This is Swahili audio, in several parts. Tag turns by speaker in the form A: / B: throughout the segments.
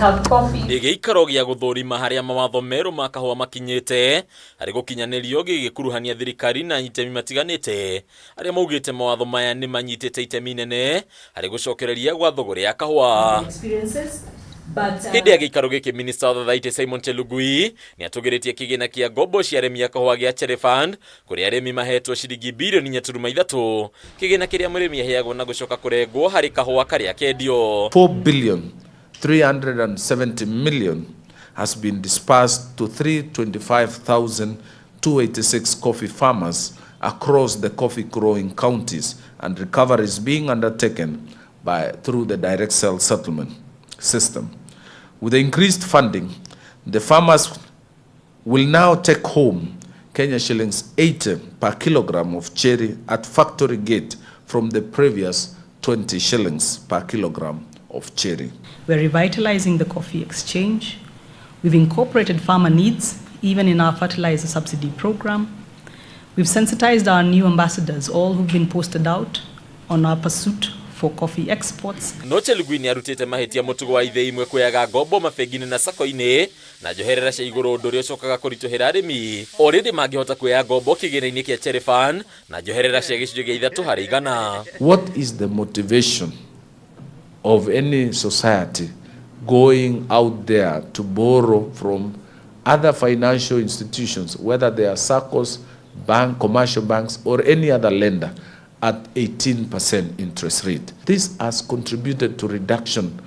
A: have coffee.
B: Gĩikaro gĩa gũthũrima harĩa mawatho merũ ma kahũa makinyĩte harĩ gũkinyanĩrio gĩgĩkuruhania thirikari na itemi matiganĩte arĩa maugĩte mawatho maya nĩ manyitĩte itemi inene harĩ gũcokereria gwa thogora ya kahũa. Hĩndĩ ya gĩikaro gĩkĩ Minister wa THOTHAITI Simon Chelugui nĩ atũgĩrĩtie kĩgĩna kĩa ngombo cia arĩmi a kahũa gĩa Cherry Fund kũrĩa arĩmi mahetwo ciringi birioni 4.3 kĩgĩna kĩrĩa mũrĩmi aheagwo na gũcoka kũrengwo harĩ kahũa karĩa kendio.
C: 4,370 million has been dispersed to 325,286 coffee farmers across the coffee growing counties, and recovery is being undertaken through the direct sale settlement system. With the increased funding, the farmers will now take home Kenya shillings 80 per kilogram of cherry at factory gate from the previous 20 shillings per kilogram of cherry.
D: We're revitalizing the coffee exchange. We've incorporated farmer needs even in our fertilizer subsidy program. We've sensitized our new ambassadors, all who've been posted out, on our pursuit for coffee exports.
B: No Chelugui nĩ arutĩte mahĩtia mũtugo wa ithe imwe kuoyaga ngombo mabengi-inĩ na sako-inĩ na njoherera cia igũrũ ũndũ ũrĩa ũcokaga kũritũhĩra arĩmi. Already mangĩhota kuoya ngombo kĩgĩna-inĩ kĩa Cherry Fund na njoherera cia gĩcunjĩ gĩa 3 harĩ 100.
C: What is the motivation of any society going out there to borrow from other financial institutions, whether they are SACCOs, commercial banks, or any other lender, at 18% interest rate? This has contributed to reduction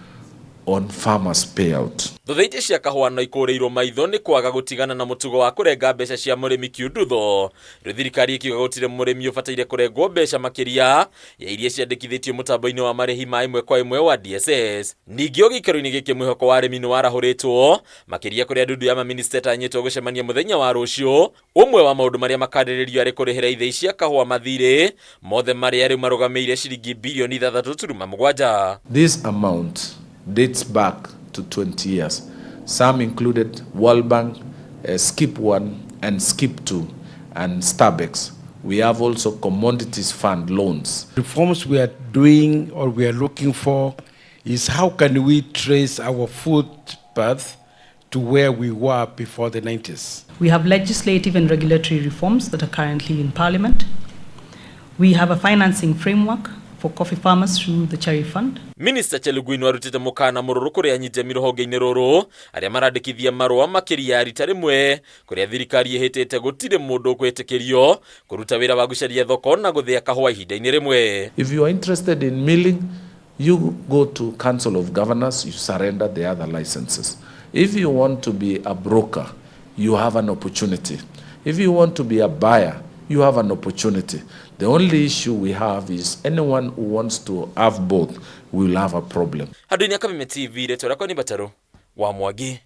C: on farmers' payout.
B: THOTHAITI cia kahũa no ikũrĩirwo maitho nĩ kwaga gũtigana na mũtugo wa kũrenga mbeca cia mũrĩmi kiundutho. Thirikari ĩkiuga gũtirĩ mũrĩmi ũbataire kũrengwo mbeca makĩria ya iria ciandĩkithĩtio mũtambo-inĩ wa marĩhi ma 1 wa DSS. Ningĩ gĩikaro-inĩ gĩkĩ mwĩhoko wa arĩmi nĩ warahũrĩtwo makĩria kũrĩa ndundu ya maminista ĩtanyĩtwo gũcemania mũthenya wa rũciũ. Ũmwe wa maũndũ marĩa makandĩrĩrio arĩ kũrĩhĩra ithĩi cia kahũa mathirĩ mothe marĩa rĩu marũgamĩire ciringi birioni 3.7.
C: This amount dates back to 20 years. Some included World Bank, Skip 1 and Skip 2 and Starbucks. We have also commodities fund loans.
E: Reforms we are doing or we are looking for is how can we trace our food path to where we were before the 90s.
D: We have legislative and regulatory reforms that are currently in Parliament. We have a financing framework for coffee farmers through the Cherry Fund.
B: Minister Chelugui nĩ arutĩte MUKANA mũrũrũ kũrĩa anyitemi ruhonge-inĩ rũrũ arĩa marandĩkithia marũa makĩria rita rĩmwe kũrĩa thirikari ĩhĩtĩte gũtirĩ mũndũ ũkwĩtĩkĩrio kũruta wĩra wa gũcaria thoko na gũthĩa kahũa ihinda-inĩ rĩmwe.
C: If you are interested in milling, you go to Council of Governors, you surrender the other licenses. If you want to be a broker, you have an opportunity. If you want to be a buyer, you have an opportunity. The only issue we have is anyone who wants to have both will have a problem.
B: Handũ-inĩ ya Kameme TV, rĩtwa rĩakwa nĩ Mbataro wa Mwangi.